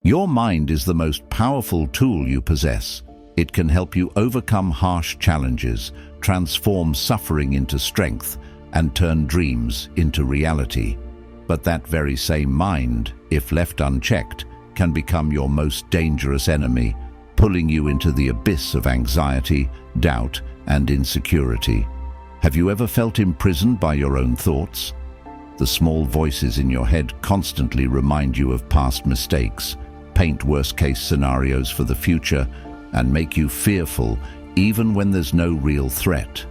Your mind is the most powerful tool you possess. It can help you overcome harsh challenges, transform suffering into strength, and turn dreams into reality. But that very same mind, if left unchecked, can become your most dangerous enemy, pulling you into the abyss of anxiety, doubt, and insecurity. Have you ever felt imprisoned by your own thoughts? The small voices in your head constantly remind you of past mistakes, paint worst-case scenarios for the future, and make you fearful even when there's no real threat.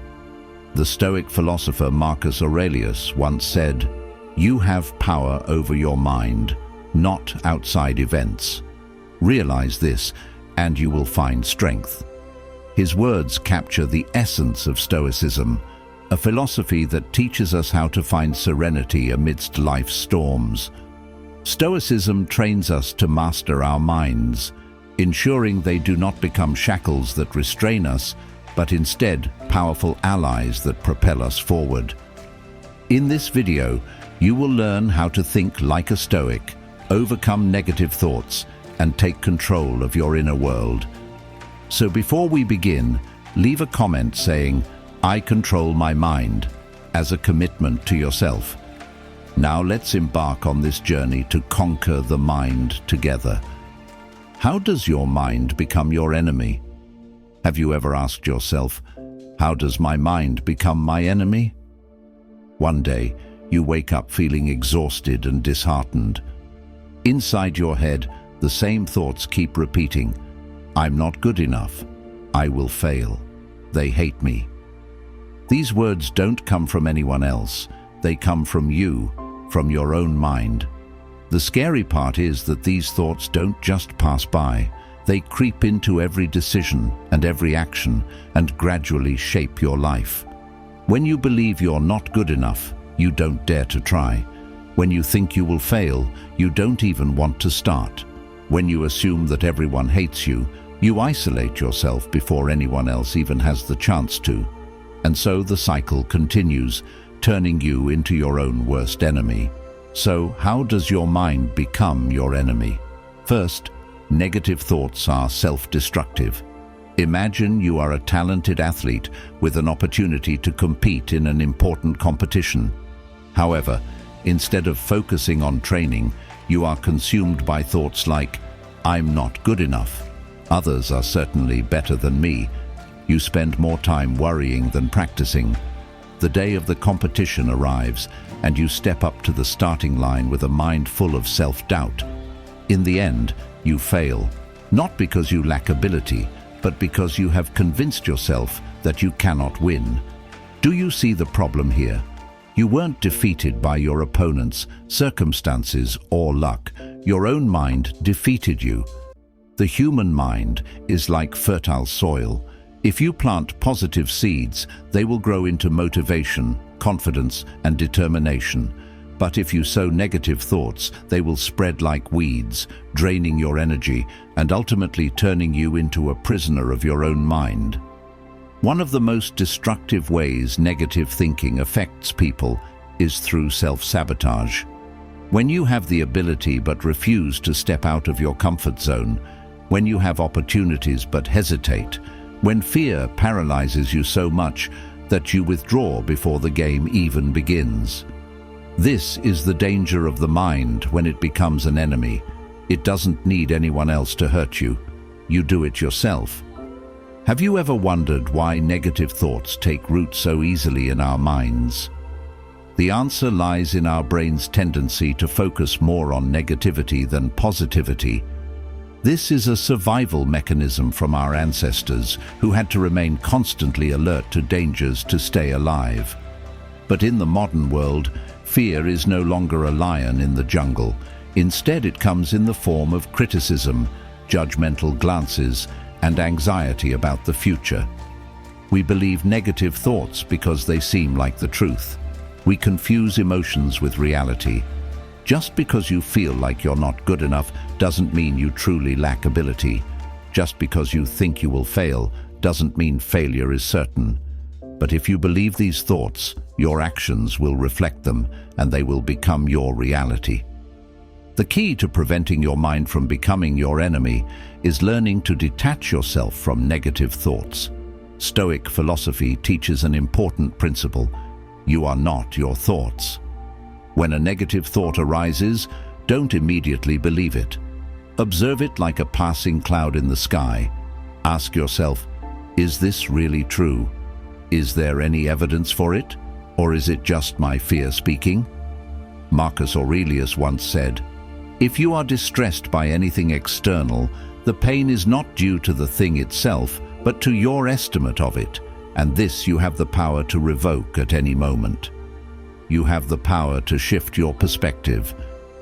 The Stoic philosopher Marcus Aurelius once said, "You have power over your mind, not outside events. Realize this, and you will find strength." His words capture the essence of Stoicism, a philosophy that teaches us how to find serenity amidst life's storms. Stoicism trains us to master our minds, ensuring they do not become shackles that restrain us, but instead powerful allies that propel us forward. In this video, you will learn how to think like a Stoic, overcome negative thoughts, and take control of your inner world. So before we begin, leave a comment saying, "I control my mind," as a commitment to yourself. Now let's embark on this journey to conquer the mind together. How does your mind become your enemy? Have you ever asked yourself, how does my mind become my enemy? One day, you wake up feeling exhausted and disheartened. Inside your head, the same thoughts keep repeating. I'm not good enough. I will fail. They hate me. These words don't come from anyone else. They come from you, from your own mind. The scary part is that these thoughts don't just pass by. They creep into every decision and every action and gradually shape your life. When you believe you're not good enough, you don't dare to try. When you think you will fail, you don't even want to start. When you assume that everyone hates you, you isolate yourself before anyone else even has the chance to. And so the cycle continues, turning you into your own worst enemy. So, how does your mind become your enemy? First, negative thoughts are self-destructive. Imagine you are a talented athlete with an opportunity to compete in an important competition. However, instead of focusing on training, you are consumed by thoughts like, "I'm not good enough. Others are certainly better than me." You spend more time worrying than practicing. The day of the competition arrives, and you step up to the starting line with a mind full of self-doubt. In the end, you fail, not because you lack ability, but because you have convinced yourself that you cannot win. Do you see the problem here? You weren't defeated by your opponents, circumstances, or luck. Your own mind defeated you. The human mind is like fertile soil. If you plant positive seeds, they will grow into motivation, confidence, and determination. But if you sow negative thoughts, they will spread like weeds, draining your energy and ultimately turning you into a prisoner of your own mind. One of the most destructive ways negative thinking affects people is through self-sabotage. When you have the ability but refuse to step out of your comfort zone, when you have opportunities but hesitate, when fear paralyzes you so much that you withdraw before the game even begins. This is the danger of the mind when it becomes an enemy. It doesn't need anyone else to hurt you. You do it yourself. Have you ever wondered why negative thoughts take root so easily in our minds? The answer lies in our brain's tendency to focus more on negativity than positivity. This is a survival mechanism from our ancestors who had to remain constantly alert to dangers to stay alive. But in the modern world, fear is no longer a lion in the jungle. Instead, it comes in the form of criticism, judgmental glances, and anxiety about the future. We believe negative thoughts because they seem like the truth. We confuse emotions with reality. Just because you feel like you're not good enough doesn't mean you truly lack ability. Just because you think you will fail doesn't mean failure is certain. But if you believe these thoughts, your actions will reflect them, and they will become your reality. The key to preventing your mind from becoming your enemy is learning to detach yourself from negative thoughts. Stoic philosophy teaches an important principle: you are not your thoughts. When a negative thought arises, don't immediately believe it. Observe it like a passing cloud in the sky. Ask yourself, is this really true? Is there any evidence for it? Or is it just my fear speaking? Marcus Aurelius once said, "If you are distressed by anything external, the pain is not due to the thing itself, but to your estimate of it, and this you have the power to revoke at any moment." You have the power to shift your perspective.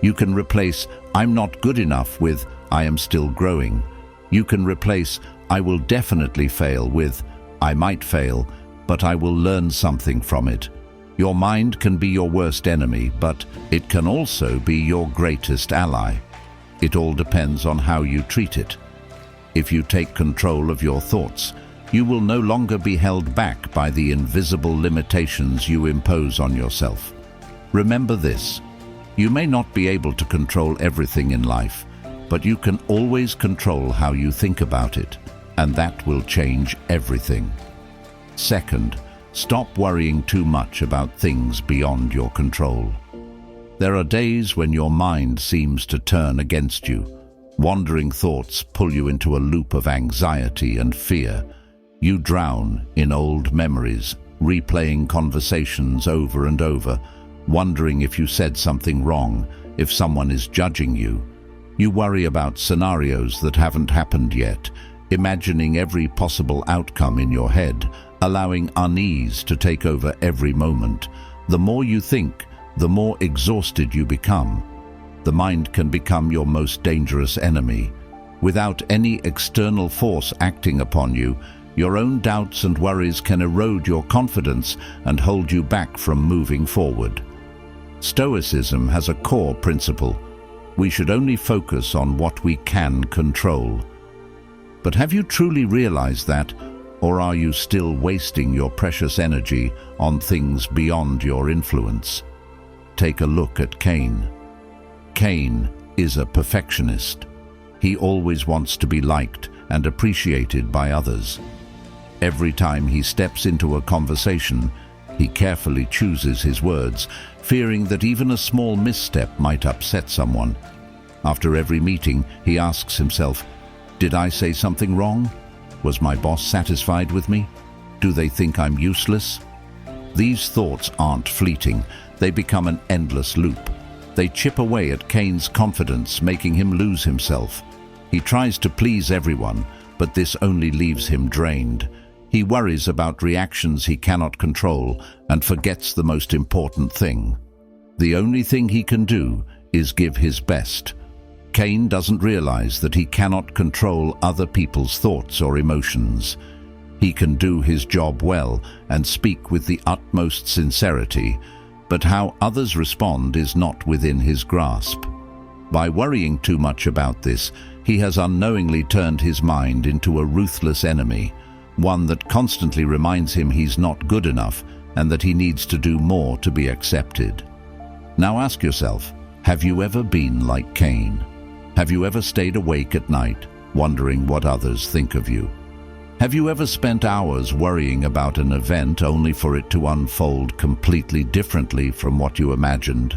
You can replace "I'm not good enough" with "I am still growing." You can replace "I will definitely fail" with "I might fail, but I will learn something from it." Your mind can be your worst enemy, but it can also be your greatest ally. It all depends on how you treat it. If you take control of your thoughts, you will no longer be held back by the invisible limitations you impose on yourself. Remember this: you may not be able to control everything in life, but you can always control how you think about it, and that will change everything. Second, stop worrying too much about things beyond your control. There are days when your mind seems to turn against you. Wandering thoughts pull you into a loop of anxiety and fear. You drown in old memories, replaying conversations over and over, wondering if you said something wrong, if someone is judging you. You worry about scenarios that haven't happened yet, imagining every possible outcome in your head, allowing unease to take over every moment. The more you think, the more exhausted you become. The mind can become your most dangerous enemy. Without any external force acting upon you, your own doubts and worries can erode your confidence and hold you back from moving forward. Stoicism has a core principle: we should only focus on what we can control. But have you truly realized that, or are you still wasting your precious energy on things beyond your influence? Take a look at Cain. Cain is a perfectionist. He always wants to be liked and appreciated by others. Every time he steps into a conversation, he carefully chooses his words, fearing that even a small misstep might upset someone. After every meeting, he asks himself, "Did I say something wrong? Was my boss satisfied with me? Do they think I'm useless?" These thoughts aren't fleeting. They become an endless loop. They chip away at Cain's confidence, making him lose himself. He tries to please everyone, but this only leaves him drained. He worries about reactions he cannot control and forgets the most important thing. The only thing he can do is give his best. Cain doesn't realize that he cannot control other people's thoughts or emotions. He can do his job well and speak with the utmost sincerity, but how others respond is not within his grasp. By worrying too much about this, he has unknowingly turned his mind into a ruthless enemy, one that constantly reminds him he's not good enough and that he needs to do more to be accepted. Now ask yourself, have you ever been like Cain? Have you ever stayed awake at night, wondering what others think of you? Have you ever spent hours worrying about an event only for it to unfold completely differently from what you imagined?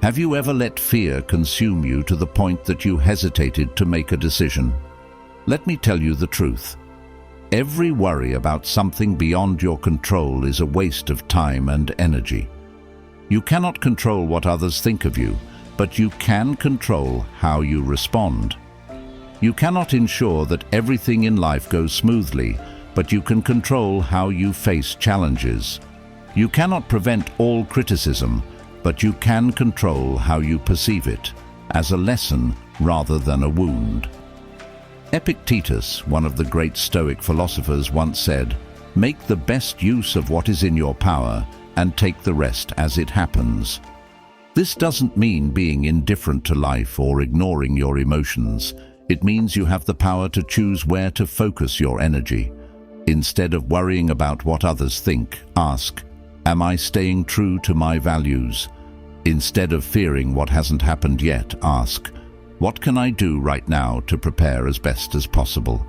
Have you ever let fear consume you to the point that you hesitated to make a decision? Let me tell you the truth. Every worry about something beyond your control is a waste of time and energy. You cannot control what others think of you, but you can control how you respond. You cannot ensure that everything in life goes smoothly, but you can control how you face challenges. You cannot prevent all criticism, but you can control how you perceive it, as a lesson rather than a wound. Epictetus, one of the great Stoic philosophers, once said, "Make the best use of what is in your power and take the rest as it happens." This doesn't mean being indifferent to life or ignoring your emotions. It means you have the power to choose where to focus your energy. Instead of worrying about what others think, ask, "Am I staying true to my values?" Instead of fearing what hasn't happened yet, ask, what can I do right now to prepare as best as possible?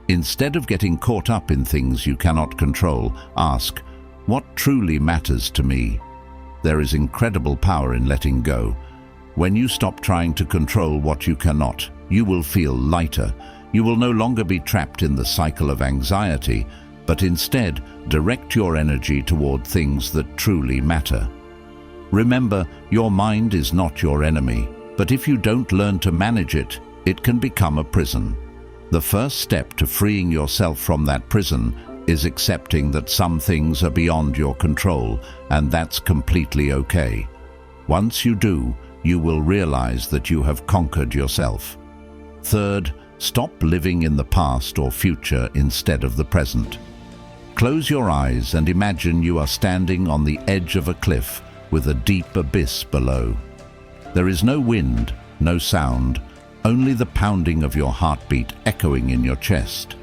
Instead of getting caught up in things you cannot control, ask, what truly matters to me? There is incredible power in letting go. When you stop trying to control what you cannot, you will feel lighter. You will no longer be trapped in the cycle of anxiety, but instead direct your energy toward things that truly matter. Remember, your mind is not your enemy, but if you don't learn to manage it, it can become a prison. The first step to freeing yourself from that prison is accepting that some things are beyond your control, and that's completely okay. Once you do, you will realize that you have conquered yourself. Third, stop living in the past or future instead of the present. Close your eyes and imagine you are standing on the edge of a cliff with a deep abyss below. There is no wind, no sound, only the pounding of your heartbeat echoing in your chest.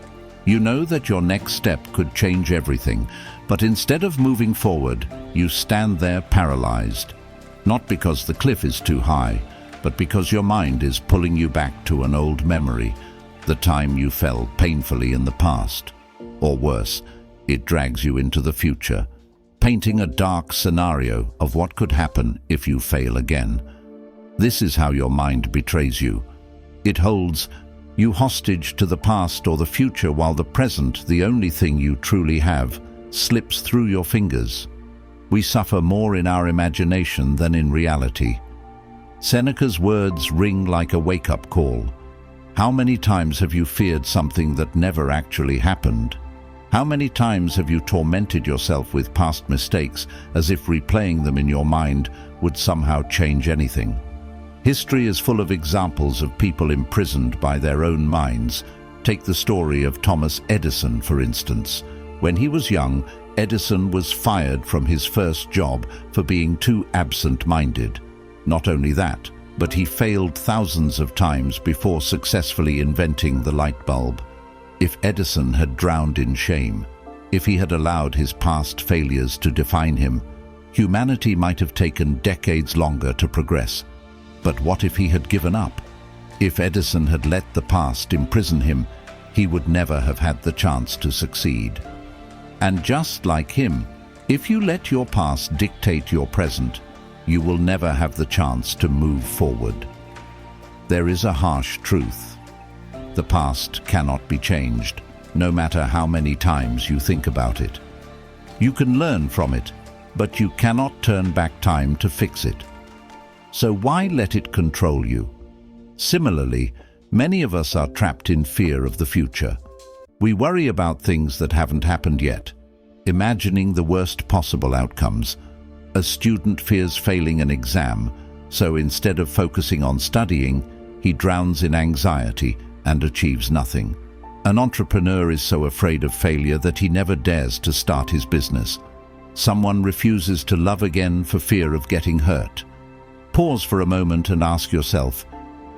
You know that your next step could change everything, but instead of moving forward, you stand there paralyzed. Not because the cliff is too high, but because your mind is pulling you back to an old memory, the time you fell painfully in the past. Or worse, it drags you into the future, painting a dark scenario of what could happen if you fail again. This is how your mind betrays you. It holds you hostage to the past or the future while the present, the only thing you truly have, slips through your fingers. We suffer more in our imagination than in reality. Seneca's words ring like a wake-up call. How many times have you feared something that never actually happened? How many times have you tormented yourself with past mistakes as if replaying them in your mind would somehow change anything? History is full of examples of people imprisoned by their own minds. Take the story of Thomas Edison, for instance. When he was young, Edison was fired from his first job for being too absent-minded. Not only that, but he failed thousands of times before successfully inventing the light bulb. If Edison had drowned in shame, if he had allowed his past failures to define him, humanity might have taken decades longer to progress. But what if he had given up? If Edison had let the past imprison him, he would never have had the chance to succeed. And just like him, if you let your past dictate your present, you will never have the chance to move forward. There is a harsh truth. The past cannot be changed, no matter how many times you think about it. You can learn from it, but you cannot turn back time to fix it. So why let it control you? Similarly, many of us are trapped in fear of the future. We worry about things that haven't happened yet, imagining the worst possible outcomes. A student fears failing an exam, so instead of focusing on studying, he drowns in anxiety and achieves nothing. An entrepreneur is so afraid of failure that he never dares to start his business. Someone refuses to love again for fear of getting hurt. Pause for a moment and ask yourself,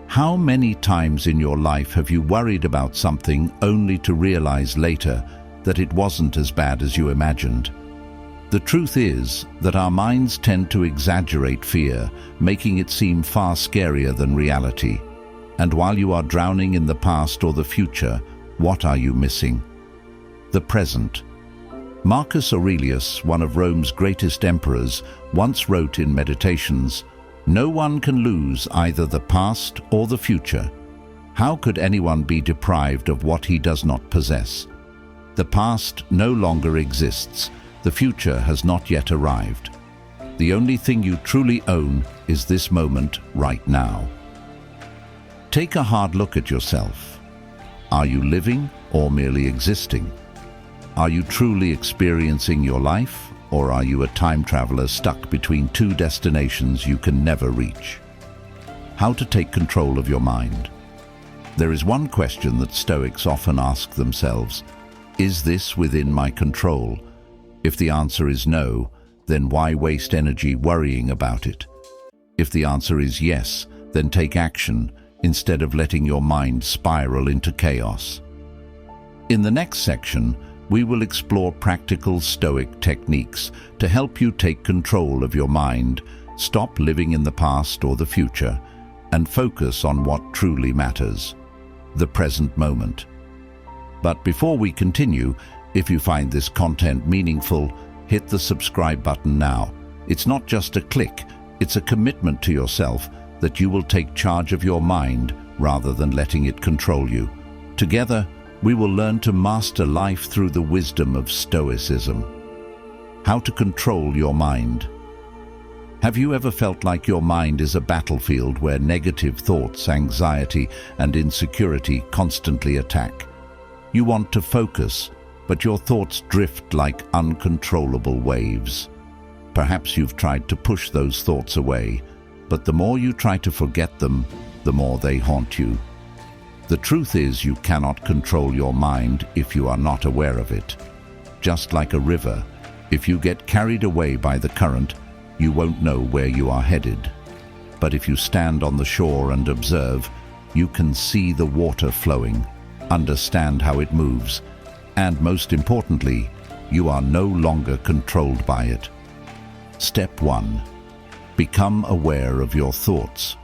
how many times in your life have you worried about something only to realize later that it wasn't as bad as you imagined? The truth is that our minds tend to exaggerate fear, making it seem far scarier than reality. And while you are drowning in the past or the future, what are you missing? The present. Marcus Aurelius, one of Rome's greatest emperors, once wrote in Meditations, "No one can lose either the past or the future. How could anyone be deprived of what he does not possess? The past no longer exists. The future has not yet arrived. The only thing you truly own is this moment right now." Take a hard look at yourself. Are you living or merely existing? Are you truly experiencing your life, or are you a time traveler stuck between two destinations you can never reach? How to take control of your mind. There is one question that Stoics often ask themselves: is this within my control? If the answer is no, then why waste energy worrying about it? If the answer is yes, then take action instead of letting your mind spiral into chaos. In the next section, we will explore practical Stoic techniques to help you take control of your mind Stop living in the past or the future and focus on what truly matters, the present moment. But before we continue, if you find this content meaningful, hit the subscribe button now. It's not just a click, it's a commitment to yourself that you will take charge of your mind rather than letting it control you. Together, we will learn to master life through the wisdom of Stoicism. How to control your mind. Have you ever felt like your mind is a battlefield where negative thoughts, anxiety, and insecurity constantly attack? You want to focus, but your thoughts drift like uncontrollable waves. Perhaps you've tried to push those thoughts away, but the more you try to forget them, the more they haunt you. The truth is, you cannot control your mind if you are not aware of it. Just like a river, if you get carried away by the current, you won't know where you are headed. But if you stand on the shore and observe, you can see the water flowing, understand how it moves, and most importantly, you are no longer controlled by it. Step 1. Become aware of your thoughts.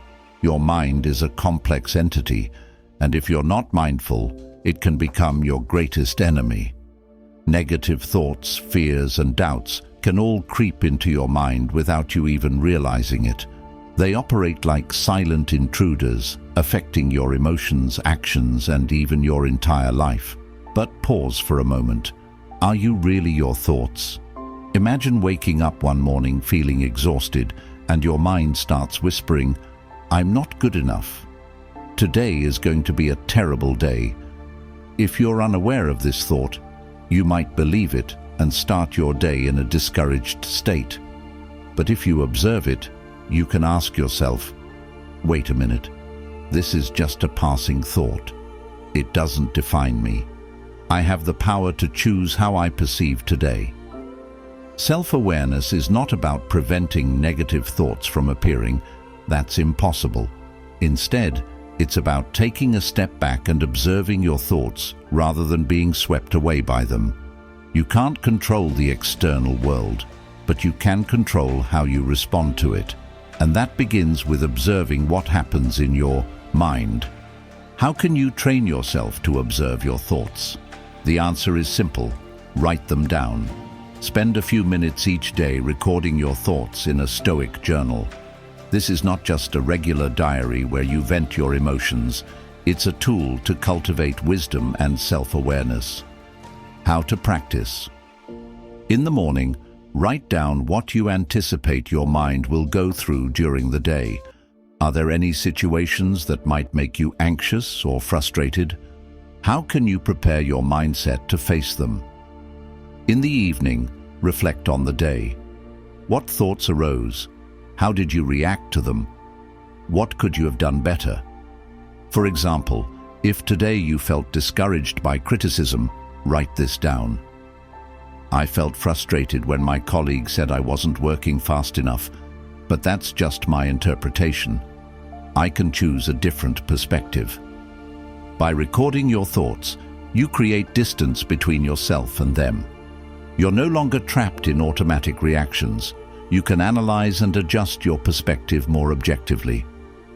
Your mind is a complex entity, and if you're not mindful, it can become your greatest enemy. Negative thoughts, fears, and doubts can all creep into your mind without you even realizing it. They operate like silent intruders, affecting your emotions, actions, and even your entire life. But pause for a moment. Are you really your thoughts? Imagine waking up one morning feeling exhausted, and your mind starts whispering, "I'm not good enough. Today is going to be a terrible day." If you're unaware of this thought, you might believe it and start your day in a discouraged state. But if you observe it, you can ask yourself, wait a minute, this is just a passing thought. It doesn't define me. I have the power to choose how I perceive today. Self-awareness is not about preventing negative thoughts from appearing. That's impossible. Instead, it's about taking a step back and observing your thoughts rather than being swept away by them. You can't control the external world, but you can control how you respond to it. And that begins with observing what happens in your mind. How can you train yourself to observe your thoughts? The answer is simple. Write them down. Spend a few minutes each day recording your thoughts in a Stoic journal. This is not just a regular diary where you vent your emotions. It's a tool to cultivate wisdom and self-awareness. How to practice. In the morning, write down what you anticipate your mind will go through during the day. Are there any situations that might make you anxious or frustrated? How can you prepare your mindset to face them? In the evening, reflect on the day. What thoughts arose? How did you react to them? What could you have done better? For example, if today you felt discouraged by criticism, write this down. I felt frustrated when my colleague said I wasn't working fast enough, but that's just my interpretation. I can choose a different perspective. By recording your thoughts, you create distance between yourself and them. You're no longer trapped in automatic reactions. You can analyze and adjust your perspective more objectively.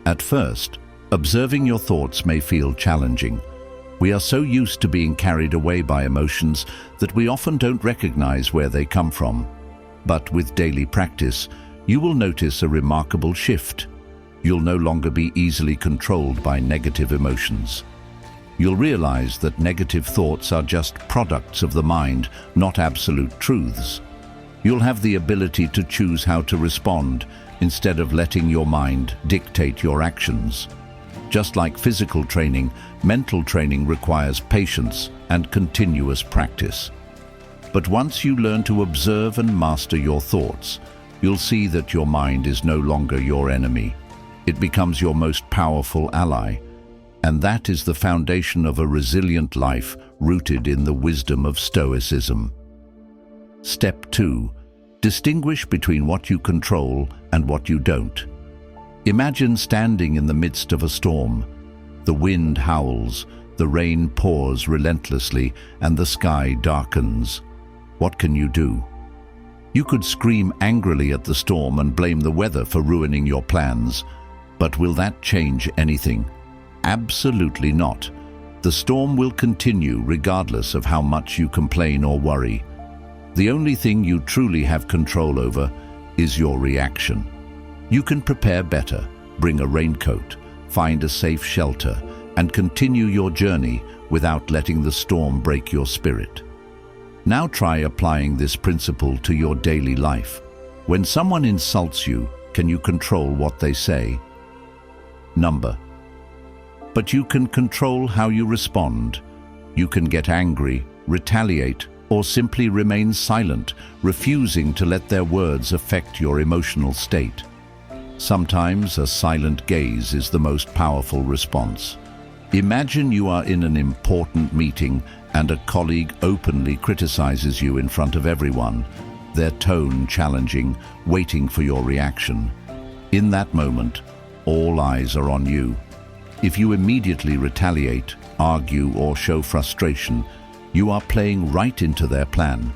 At first, observing your thoughts may feel challenging. We are so used to being carried away by emotions that we often don't recognize where they come from. But with daily practice, you will notice a remarkable shift. You'll no longer be easily controlled by negative emotions. You'll realize that negative thoughts are just products of the mind, not absolute truths. You'll have the ability to choose how to respond instead of letting your mind dictate your actions. Just like physical training, mental training requires patience and continuous practice. But once you learn to observe and master your thoughts, you'll see that your mind is no longer your enemy. It becomes your most powerful ally. And that is the foundation of a resilient life rooted in the wisdom of Stoicism. Step 2. Distinguish between what you control and what you don't. Imagine standing in the midst of a storm. The wind howls, the rain pours relentlessly, and the sky darkens. What can you do? You could scream angrily at the storm and blame the weather for ruining your plans. But will that change anything? Absolutely not. The storm will continue regardless of how much you complain or worry. The only thing you truly have control over is your reaction. You can prepare better, bring a raincoat, find a safe shelter, and continue your journey without letting the storm break your spirit. Now try applying this principle to your daily life. When someone insults you, can you control what they say? But you can control how you respond. You can get angry, retaliate, or simply remain silent, refusing to let their words affect your emotional state. Sometimes a silent gaze is the most powerful response. Imagine you are in an important meeting and a colleague openly criticizes you in front of everyone, their tone challenging, waiting for your reaction. In that moment, all eyes are on you. If you immediately retaliate, argue, or show frustration, you are playing right into their plan.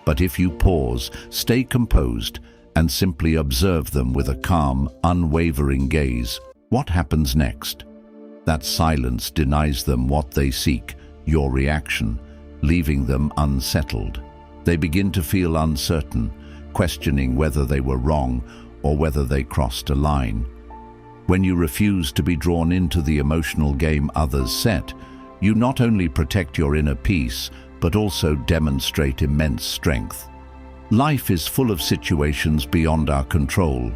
But if you pause, stay composed, and simply observe them with a calm, unwavering gaze, what happens next? That silence denies them what they seek, your reaction, leaving them unsettled. They begin to feel uncertain, questioning whether they were wrong or whether they crossed a line. When you refuse to be drawn into the emotional game others set, you not only protect your inner peace, but also demonstrate immense strength. Life is full of situations beyond our control: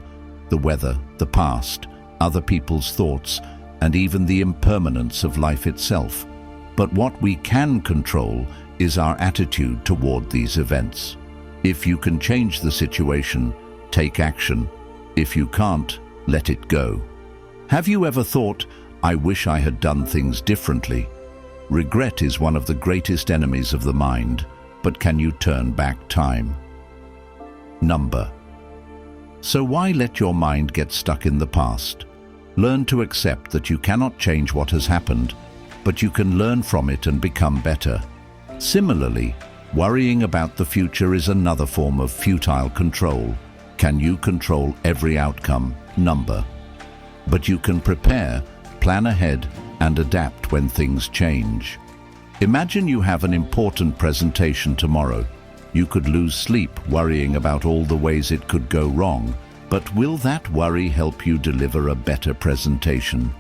the weather, the past, other people's thoughts, and even the impermanence of life itself. But what we can control is our attitude toward these events. If you can change the situation, take action. If you can't, let it go. Have you ever thought, "I wish I had done things differently"? Regret is one of the greatest enemies of the mind, but can you turn back time? So why let your mind get stuck in the past? Learn to accept that you cannot change what has happened, but you can learn from it and become better. Similarly, worrying about the future is another form of futile control. Can you control every outcome? But you can prepare, plan ahead, and adapt when things change. Imagine you have an important presentation tomorrow. You could lose sleep worrying about all the ways it could go wrong, but will that worry help you deliver a better presentation?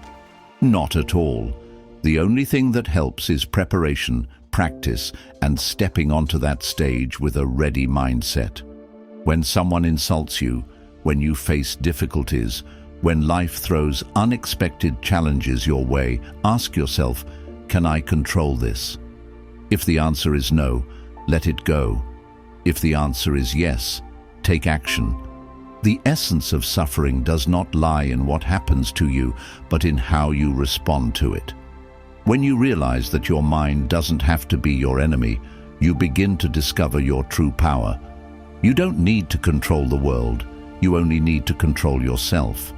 Not at all. The only thing that helps is preparation, practice, and stepping onto that stage with a ready mindset. When someone insults you, when you face difficulties, when life throws unexpected challenges your way, ask yourself, can I control this? If the answer is no, let it go. If the answer is yes, take action. The essence of suffering does not lie in what happens to you, but in how you respond to it. When you realize that your mind doesn't have to be your enemy, you begin to discover your true power. You don't need to control the world, you only need to control yourself.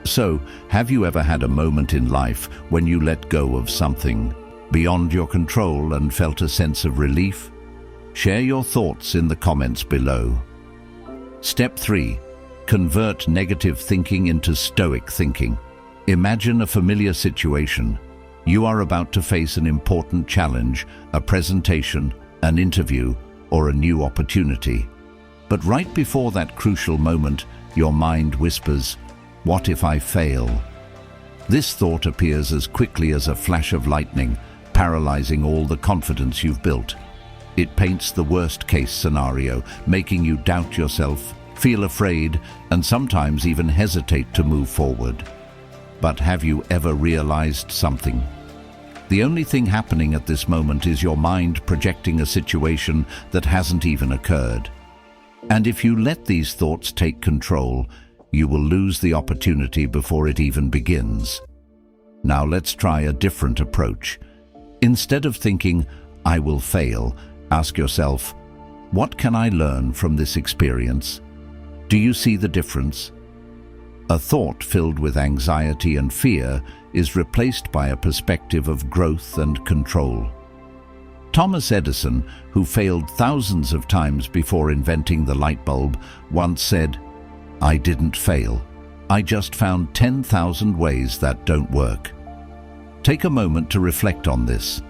So, have you ever had a moment in life when you let go of something beyond your control and felt a sense of relief? Share your thoughts in the comments below. Step 3. Convert negative thinking into Stoic thinking. Imagine a familiar situation. You are about to face an important challenge, a presentation, an interview, or a new opportunity. But right before that crucial moment, your mind whispers, "What if I fail?" This thought appears as quickly as a flash of lightning, paralyzing all the confidence you've built. It paints the worst-case scenario, making you doubt yourself, feel afraid, and sometimes even hesitate to move forward. But have you ever realized something? The only thing happening at this moment is your mind projecting a situation that hasn't even occurred. And if you let these thoughts take control, you will lose the opportunity before it even begins. Now let's try a different approach. Instead of thinking, "I will fail," ask yourself, "What can I learn from this experience?" Do you see the difference? A thought filled with anxiety and fear is replaced by a perspective of growth and control. Thomas Edison, who failed thousands of times before inventing the light bulb, once said, "I didn't fail. I just found 10,000 ways that don't work." Take a moment to reflect on this.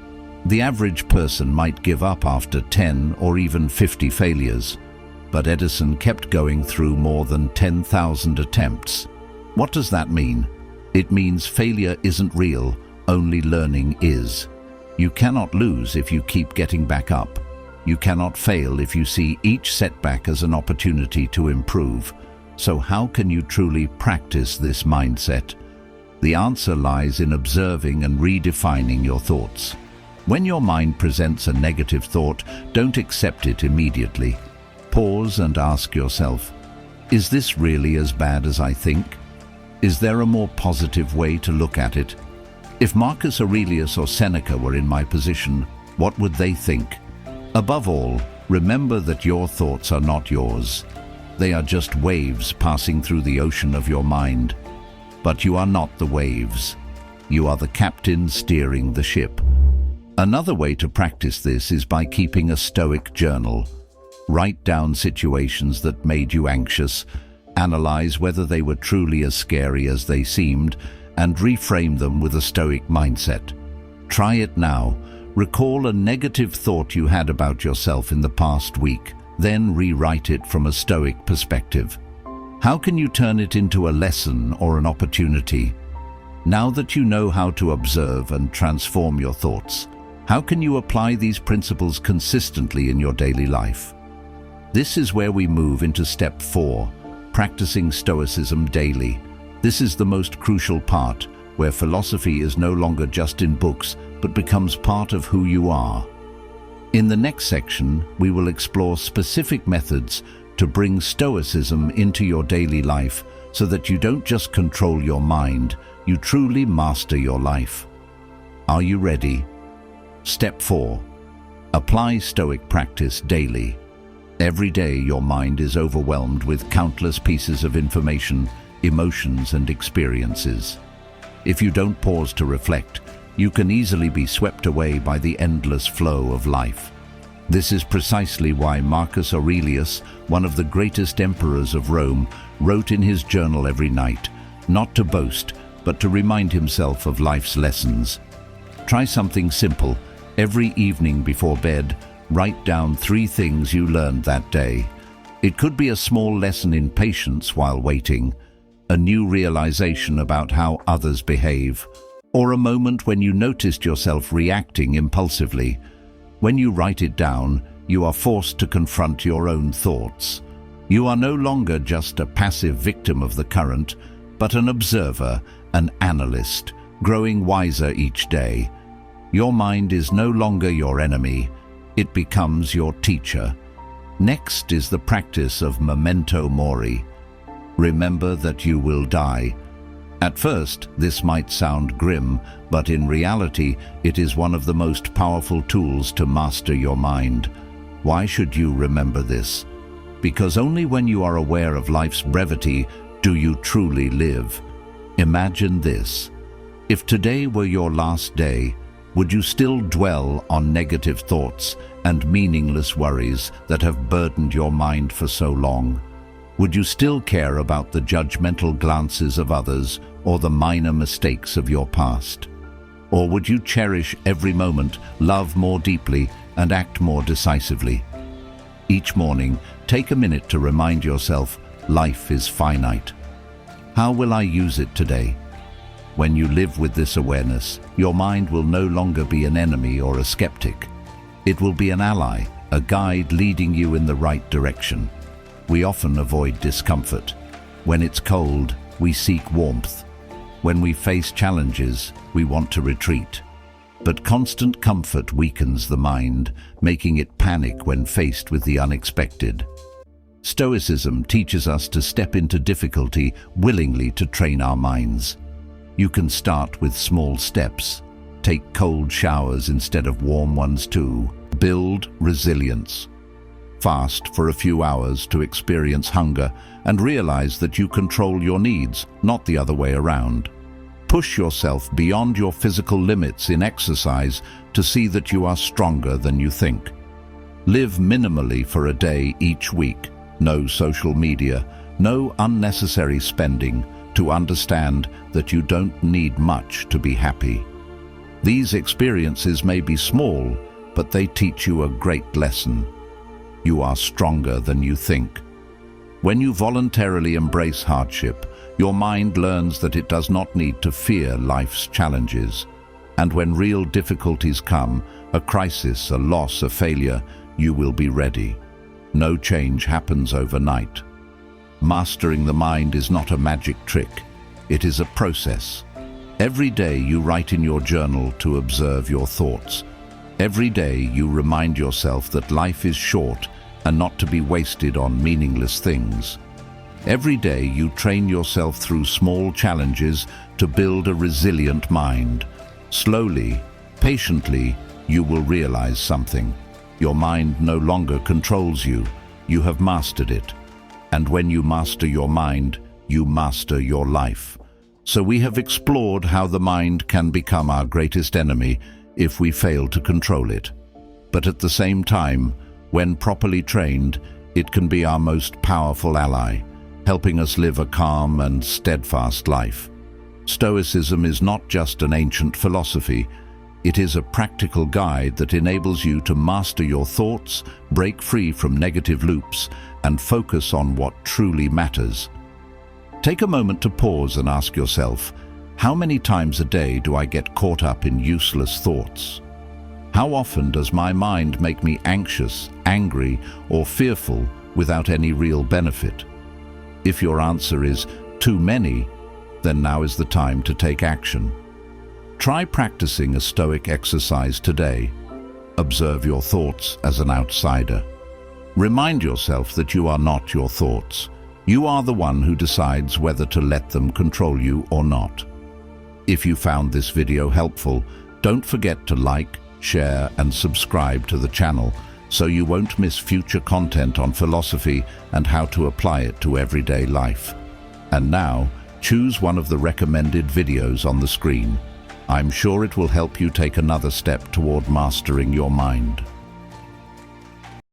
The average person might give up after 10 or even 50 failures, but Edison kept going through more than 10,000 attempts. What does that mean? It means failure isn't real, only learning is. You cannot lose if you keep getting back up. You cannot fail if you see each setback as an opportunity to improve. So how can you truly practice this mindset? The answer lies in observing and redefining your thoughts. When your mind presents a negative thought, don't accept it immediately. Pause and ask yourself, is this really as bad as I think? Is there a more positive way to look at it? If Marcus Aurelius or Seneca were in my position, what would they think? Above all, remember that your thoughts are not yours. They are just waves passing through the ocean of your mind. But you are not the waves. You are the captain steering the ship. Another way to practice this is by keeping a Stoic journal. Write down situations that made you anxious, analyze whether they were truly as scary as they seemed, and reframe them with a Stoic mindset. Try it now. Recall a negative thought you had about yourself in the past week, then rewrite it from a Stoic perspective. How can you turn it into a lesson or an opportunity? Now that you know how to observe and transform your thoughts, how can you apply these principles consistently in your daily life? This is where we move into step 4, practicing Stoicism daily. This is the most crucial part, where philosophy is no longer just in books, but becomes part of who you are. In the next section, we will explore specific methods to bring Stoicism into your daily life so that you don't just control your mind, you truly master your life. Are you ready? Step 4. Apply Stoic practice daily. Every day your mind is overwhelmed with countless pieces of information, emotions and experiences. If you don't pause to reflect, you can easily be swept away by the endless flow of life. This is precisely why Marcus Aurelius, one of the greatest emperors of Rome, wrote in his journal every night, not to boast, but to remind himself of life's lessons. Try something simple. Every evening before bed, write down 3 things you learned that day. It could be a small lesson in patience while waiting, a new realization about how others behave, or a moment when you noticed yourself reacting impulsively. When you write it down, you are forced to confront your own thoughts. You are no longer just a passive victim of the current, but an observer, an analyst, growing wiser each day. Your mind is no longer your enemy, it becomes your teacher. Next is the practice of memento mori. Remember that you will die. At first, this might sound grim, but in reality, it is one of the most powerful tools to master your mind. Why should you remember this? Because only when you are aware of life's brevity do you truly live. Imagine this. If today were your last day, would you still dwell on negative thoughts and meaningless worries that have burdened your mind for so long? Would you still care about the judgmental glances of others or the minor mistakes of your past? Or would you cherish every moment, love more deeply, and act more decisively? Each morning, take a minute to remind yourself, life is finite. How will I use it today? When you live with this awareness, your mind will no longer be an enemy or a skeptic. It will be an ally, a guide leading you in the right direction. We often avoid discomfort. When it's cold, we seek warmth. When we face challenges, we want to retreat. But constant comfort weakens the mind, making it panic when faced with the unexpected. Stoicism teaches us to step into difficulty willingly to train our minds. You can start with small steps. Take cold showers instead of warm ones too. Build resilience. Fast for a few hours to experience hunger and realize that you control your needs, not the other way around. Push yourself beyond your physical limits in exercise to see that you are stronger than you think. Live minimally for a day each week. No social media, no unnecessary spending, to understand that you don't need much to be happy. These experiences may be small, but they teach you a great lesson. You are stronger than you think. When you voluntarily embrace hardship, your mind learns that it does not need to fear life's challenges. And when real difficulties come, a crisis, a loss, a failure, you will be ready. No change happens overnight. Mastering the mind is not a magic trick. It is a process. Every day you write in your journal to observe your thoughts. Every day you remind yourself that life is short and not to be wasted on meaningless things. Every day you train yourself through small challenges to build a resilient mind. Slowly, patiently, you will realize something. Your mind no longer controls you. You have mastered it. And when you master your mind, you master your life. So we have explored how the mind can become our greatest enemy if we fail to control it. But at the same time, when properly trained, it can be our most powerful ally, helping us live a calm and steadfast life. Stoicism is not just an ancient philosophy. It is a practical guide that enables you to master your thoughts, break free from negative loops, and focus on what truly matters. Take a moment to pause and ask yourself, how many times a day do I get caught up in useless thoughts? How often does my mind make me anxious, angry, or fearful without any real benefit? If your answer is too many, then now is the time to take action. Try practicing a Stoic exercise today. Observe your thoughts as an outsider. Remind yourself that you are not your thoughts. You are the one who decides whether to let them control you or not. If you found this video helpful, don't forget to like, share, and subscribe to the channel so you won't miss future content on philosophy and how to apply it to everyday life. And now, choose one of the recommended videos on the screen. I'm sure it will help you take another step toward mastering your mind.